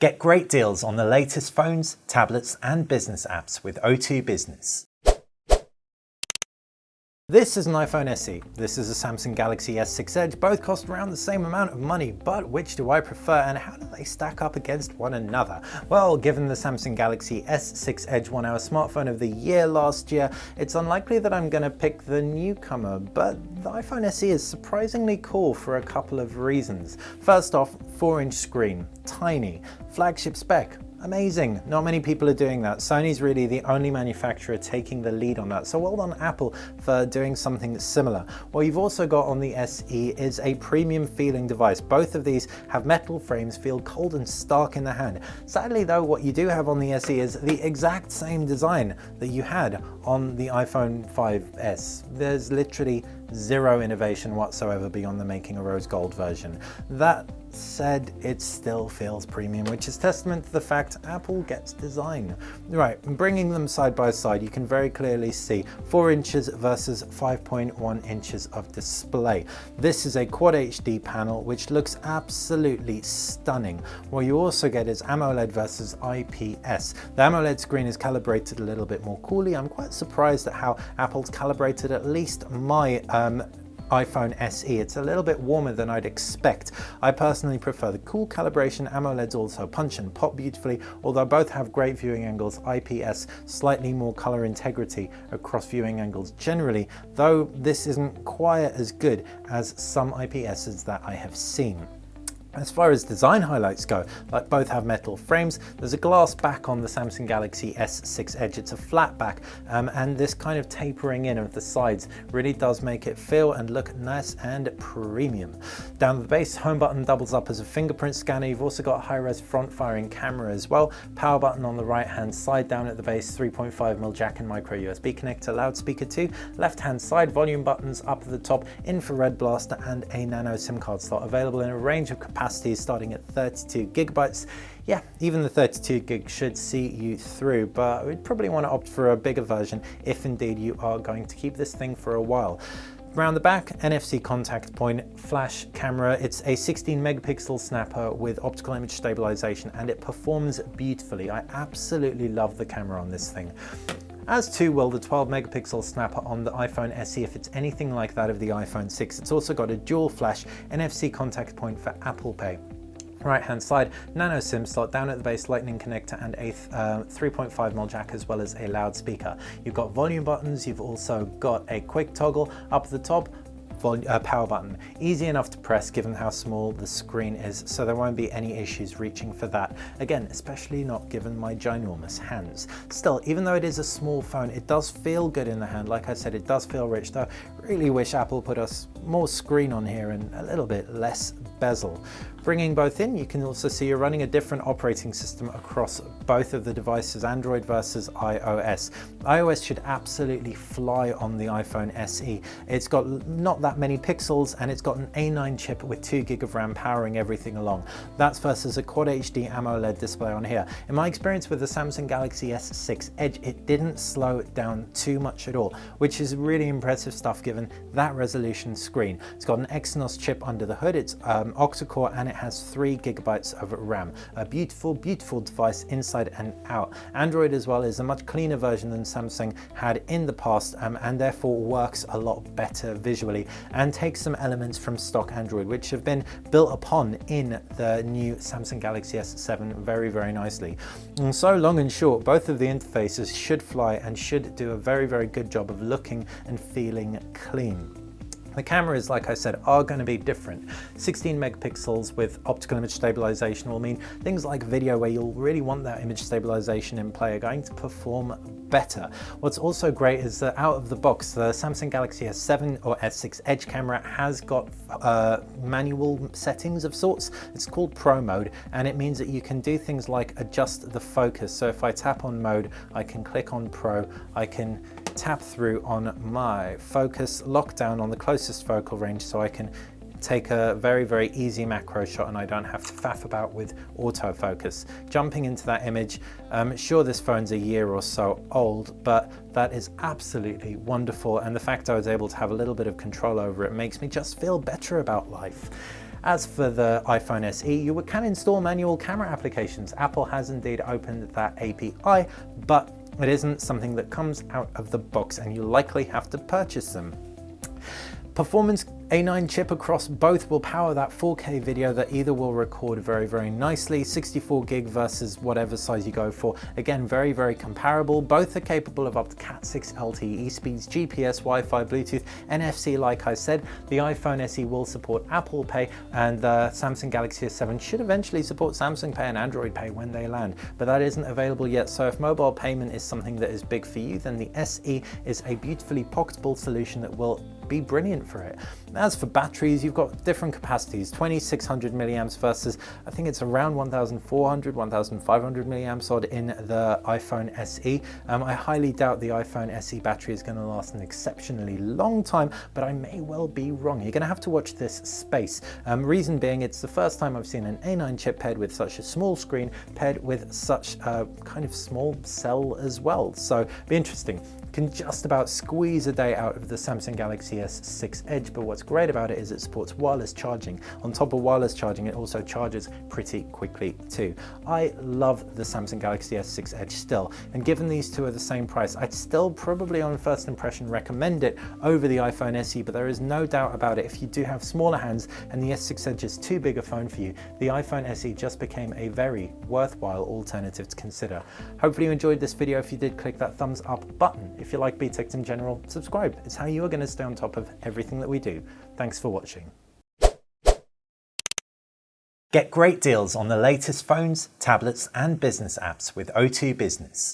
Get great deals on the latest phones, tablets, and business apps with O2 Business. This is an iPhone SE. This is a Samsung Galaxy S6 Edge. Both cost around the same amount of money, but which do I prefer and how do they stack up against one another? Well, given the Samsung Galaxy S6 Edge won our smartphone of the year last year, it's unlikely that I'm going to pick the newcomer, but the iPhone SE is surprisingly cool for a couple of reasons. First off, 4-inch screen, tiny, flagship spec. Amazing. Not many people are doing that. Sony's really the only manufacturer taking the lead on that. So well done Apple for doing something similar. What you've also got on the SE is a premium feeling device. Both of these have metal frames, feel cold and stark in the hand. Sadly though, what you do have on the SE is the exact same design that you had on the iPhone 5S. There's literally zero innovation whatsoever beyond the making a rose gold version. That said, it still feels premium, which is testament to the fact Apple gets design. Right, bringing them side by side, you can very clearly see 4 inches versus 5.1 inches of display. This is a Quad HD panel, which looks absolutely stunning. What you also get is AMOLED versus IPS. The AMOLED screen is calibrated a little bit more coolly. I'm quite surprised at how Apple's calibrated at least my iPhone SE. It's a little bit warmer than I'd expect. I personally prefer the cool calibration. AMOLEDs also punch and pop beautifully, although both have great viewing angles. IPS slightly more color integrity across viewing angles generally, though this isn't quite as good as some IPSs that I have seen. As far as design highlights go, like both have metal frames, there's a glass back on the Samsung Galaxy S6 Edge. It's a flat back, and this kind of tapering in of the sides really does make it feel and look nice and premium. Down the base, home button doubles up as a fingerprint scanner. You've also got a high-res front-firing camera as well. Power button on the right-hand side. Down at the base, 3.5mm jack and micro USB connector, loudspeaker 2. Left-hand side, volume buttons up at the top, infrared blaster, and a nano SIM card slot available in a range of capacities starting at 32 gigabytes. Yeah, even the 32 gig should see you through, but we'd probably want to opt for a bigger version if indeed you are going to keep this thing for a while. Around the back, NFC contact point, flash camera. It's a 16 megapixel snapper with optical image stabilization, and it performs beautifully. I absolutely love the camera on this thing. As too will the 12 megapixel snapper on the iPhone SE if it's anything like that of the iPhone 6. It's also got a dual flash NFC contact point for Apple Pay. Right hand side, nano SIM slot, down at the base lightning connector and a 3.5mm jack as well as a loudspeaker. You've got volume buttons, you've also got a quick toggle up at the top, power button. Easy enough to press given how small the screen is, so there won't be any issues reaching for that. Again, especially not given my ginormous hands. Still, even though it is a small phone, it does feel good in the hand. Like I said, it does feel rich, though. Really wish Apple put us more screen on here and a little bit less bezel. Bringing both in, you can also see you're running a different operating system across both of the devices, Android versus iOS. iOS should absolutely fly on the iPhone SE. It's got not that many pixels and it's got an A9 chip with 2 gig of RAM powering everything along. That's versus a Quad HD AMOLED display on here. In my experience with the Samsung Galaxy S6 Edge, it didn't slow it down too much at all, which is really impressive stuff given that resolution screen. It's got an Exynos chip under the hood, it's octa-core, and it has 3 gigabytes of RAM. A beautiful, beautiful device inside and out. Android as well is a much cleaner version than Samsung had in the past, and therefore works a lot better visually and takes some elements from stock Android which have been built upon in the new Samsung Galaxy S7 very, very nicely. And so long and short, both of the interfaces should fly and should do a very, very good job of looking and feeling clean. The cameras, like I said, are going to be different. 16 megapixels with optical image stabilization will mean things like video where you'll really want that image stabilization in play are going to perform better. What's also great is that out of the box, the Samsung Galaxy S7 or S6 Edge camera has got manual settings of sorts. It's called Pro mode, and it means that you can do things like adjust the focus. So if I tap on mode, I can click on Pro, I can tap through on my focus, lock down on the closest focal range so I can take a very, very easy macro shot and I don't have to faff about with autofocus. Jumping into that image, sure, this phone's a year or so old, but that is absolutely wonderful, and the fact I was able to have a little bit of control over it makes me just feel better about life. As for the iPhone SE, you can install manual camera applications. Apple has indeed opened that API, but it isn't something that comes out of the box and you likely have to purchase them. Performance A9 chip across both will power that 4K video that either will record very nicely, 64 gig versus whatever size you go for. Again, very comparable. Both are capable of up to Cat6 LTE speeds, GPS, Wi-Fi, Bluetooth, NFC. Like I said, the iPhone SE will support Apple Pay, and the Samsung Galaxy S7 should eventually support Samsung Pay and Android Pay when they land, but that isn't available yet. So if mobile payment is something that is big for you, then the SE is a beautifully pocketable solution that will be brilliant for it. As for batteries, you've got different capacities, 2600 milliamps versus I think it's around 1400, 1500 milliamps odd in the iPhone SE. I highly doubt the iPhone SE battery is going to last an exceptionally long time, but I may well be wrong. You're going to have to watch this space. Reason being, it's the first time I've seen an A9 chip paired with such a small screen, paired with such a kind of small cell as well. So be interesting. Can just about squeeze a day out of the Samsung Galaxy S6 Edge, but what's great about it is it supports wireless charging. On top of wireless charging, it also charges pretty quickly too. I love the Samsung Galaxy S6 Edge still, and given these two are the same price, I'd still probably on first impression recommend it over the iPhone SE, but there is no doubt about it, if you do have smaller hands and the S6 Edge is too big a phone for you, the iPhone SE just became a very worthwhile alternative to consider. Hopefully you enjoyed this video. If you did, click that thumbs up button. If you like BTech in general, subscribe. It's how you are going to stay on top of everything that we do. Thanks for watching. Get great deals on the latest phones, tablets, and business apps with O2 Business.